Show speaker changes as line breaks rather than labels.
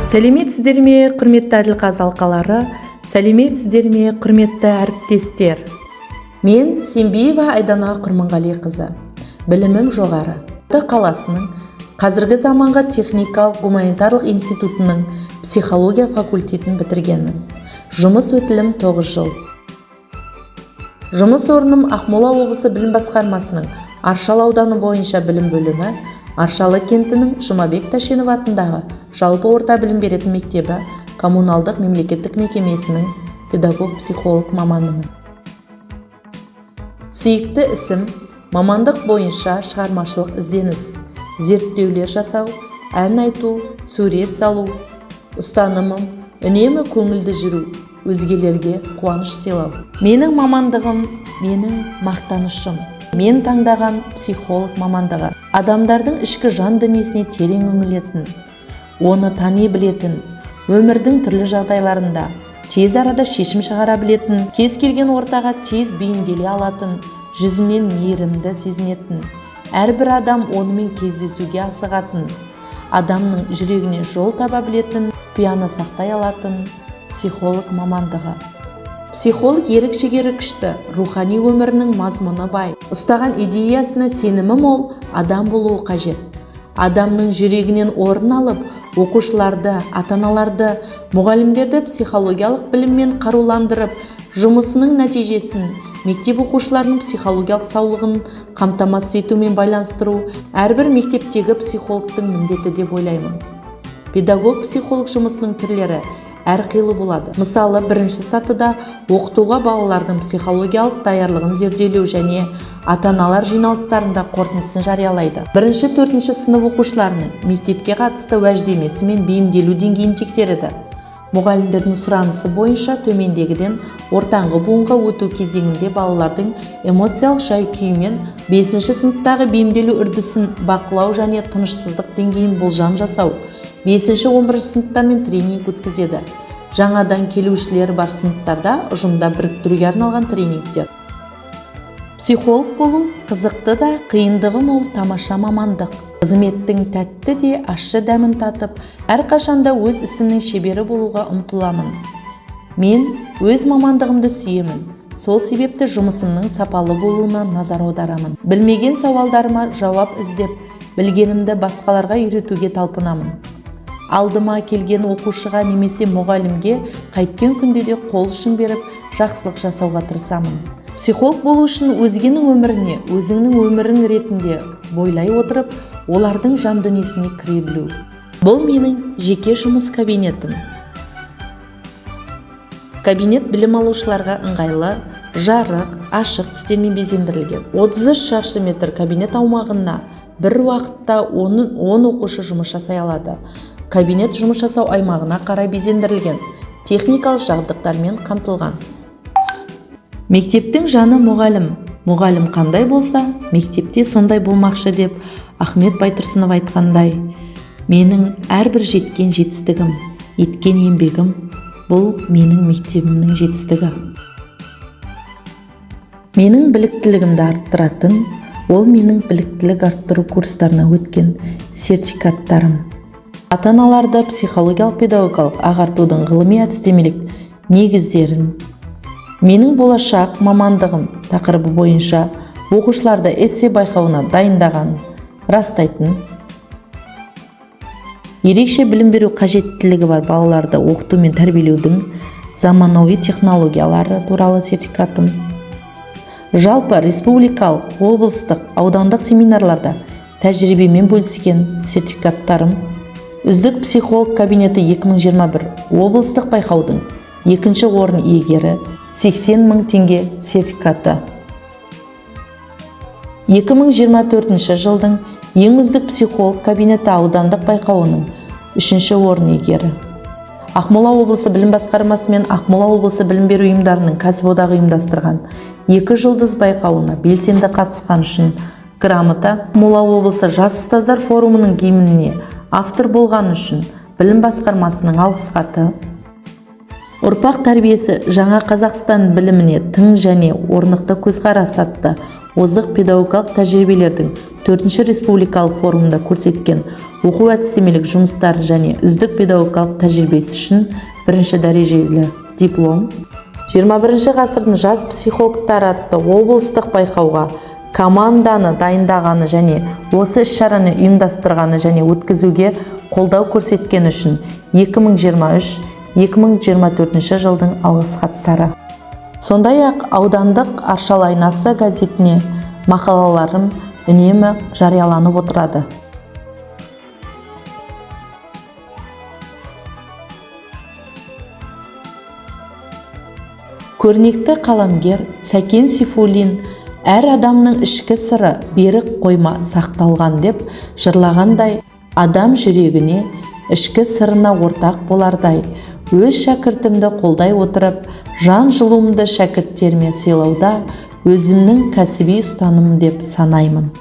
Сәлеметсіздер ме, құрметті әділқаз алқалары? Сәлеметсіздер ме, құрметті әріптестер? Мен Сембиева Айдана Құрманғалиқызы. Білімім жоғары. Қаласының қазіргі заманғы техникалық гуманитарлық институтының психология факультетін бітіргенмін. Жұмыс өтілім 9 жыл. Жұмыс орным Ақмола облысы білім басқармасының Аршалы ауданы бойынша білім бөлімі, Аршалы кентінің Жұмабек Тәшенов атындағы жалпы орта білім беретін мектебі коммуналдық мемлекеттік мекемесінің педагог-психолог маманымын. Сүйікті ісім мамандық бойынша шығармашылық ізденіс, зерттеулер жасау, ән айту, сурет салу. Ұстанымым үнемі көңілді жүру, өзгелерге қуаныш сыйлау. Менің мамандығым менің мақтанышым. Мен таңдаған психолог мамандығы адамдардың ішкі жан дүниесіне терең үңілетін, оны тани білетін, өмірдің түрлі жағдайларында тез арада шешім шығара білетін, кез келген ортаға тез бейімделе алатын, жүзінен мейірімді сезінетін, әрбір адам онымен кездесуге асығатын, адамның жүрегіне жол таба білетін, пиано сақтай алатын психолог мамандығы. Психолог ерік-жігері күшті, рухани өмірінің мазмұны бай, ұстаған идеясына сенімі мол адам болуы қажет. Адамның жүрегінен орын алып, оқушыларды, ата-аналарды, мұғалімдерді психологиялық біліммен қаруландырып, жұмысының нәтижесін мектеп оқушыларының психологиялық саулығын қамтамасыз етумен байланыстыру әрбір мектептегі психологтың міндеті деп ойлаймын. Педагог-психолог жұмысының түрлері әрқилы болады. Мысалы, бірінші сатыда оқытуға балалардың психологиялық даярлығын зерделеу және ата-аналар жиналыстарында қорытындысын жариялайды. Бірінші, төртінші сынып оқушыларының мектепке қатысты уәждемесі мен бейімделу деңгейін тексереді. Мұғалімдердің сұранысы бойынша төмендегіден ортаңғы буынға өту кезеңінде балалардың эмоциялық жай-күйі мен 5-ші сыныптағы бейімделу үрдісін бақылау және тынышсыздық деңгейін болжам жасау, 5-11 сыныптармен тренинг өткізеді. Жаңадан келушілер бар сыныптарда ұжымда біріктіруге арналған тренингтер. Психолог болу қызықты да, қиындығы мол тамаша мамандық. Қызметтің тәтті де ащы дәмін татып, әрқашанда өз ісімнің шебері болуға ұмтыламын. Мен өз мамандығымды сүйемін. Сол себепті жұмысымның сапалы болуына назар аударамын. Білмеген сауалдарыма жауап іздеп, білгенімді басқаларға үйретуге талпынамын. Алдыма келген оқушыға немесе мұғалімге қайткен күнде де қол ұшын беріп, жақсылық жасауға тырысамын. Психолог болу үшін өзгенің өміріне, өзіңнің өмірің ретінде бойлай отырып, олардың жан дүниесіне кіре білу. Бұл менің жеке жұмыс кабинетім. Кабинет білім алушыларға ыңғайлы, жарық, ашық түстермен безендірілген. 33 шаршы метр кабинет аумағына бір уақытта 10 оқушы жұмыс жасай алады. Кабинет жұмыс жасау аймағына қарай безендірілген, техникалық жабдықтармен қамтылған. Мектептің жаны мұғалім. Мұғалім қандай болса, мектепте сондай болмақшы деп Ахмет Байтұрсынов айтқандай, менің әрбір жеткен жетістігім, еткен еңбегім, бұл менің мектебімнің жетістігі. Менің біліктілігімді арттыратын, ол менің біліктілік арттыру курстарына өткен сертификаттарым. Ата-аналарды психологиялық педагогикалық ағартудың ғылыми әдістемелік негіздерін, менің болашақ мамандығым тақырыбы бойынша оқушыларды эссе байқауына дайындаған растайтын, ерекше білім беру қажеттілігі бар балаларды оқыту мен тәрбиелеудің заманауи технологиялары туралы сертификатым, жалпы республикалық, облыстық, аудандық семинарларда тәжірибемен бөліскен сертификаттарым, үздік психолог кабинеті 2021 облыстық байқаудың 2-ші орын иегері 80 мың теңге сертификаты. 2024 жылдың ең үздік психолог кабинеті аудандық байқауының 3-ші орын иегері. Ақмола облысы білім басқармасы мен Ақмола облысы білім беру ұйымдарының кәсіподағы ұйымдастырған 2 жұлдыз байқауына белсенді қатысқан үшін грамота, Ақмола облысы жас ұстаздар форумының гимніне автор болған үшін білім басқармасының алғыс хаты. Ұрпақ тәрбиесі жаңа Қазақстан біліміне тың және орнықты көзқарас атты озық педагогикалық тәжірибелердің 4-ші республикалық форумында көрсеткен оқу-әдістемелік жұмыстар және үздік педагогикалық тәжірибесі үшін 1-ші дәрежелі диплом, 21 ғасырдың жас психологтары атты облыстық байқауға команданы дайындағаны және осы іс-шараны ұйымдастырғаны және өткізуге қолдау көрсеткені үшін 2023-2024 жылдың алғыс хаттары. Сондай-ақ аудандық Аршал айнасы газетіне мақалаларым үнемі жарияланып отырады. Көрнекті қаламгер Сәкен Сейфуллин әр адамның ішкі сыры берік қойма сақталған деп жырлағандай, адам жүрегіне, ішкі сырына ортақ болардай, өз шәкіртімді қолдай отырып, жан жылуымды шәкірттеріме сыйлауда өзімнің кәсіби ұстаным деп санаймын.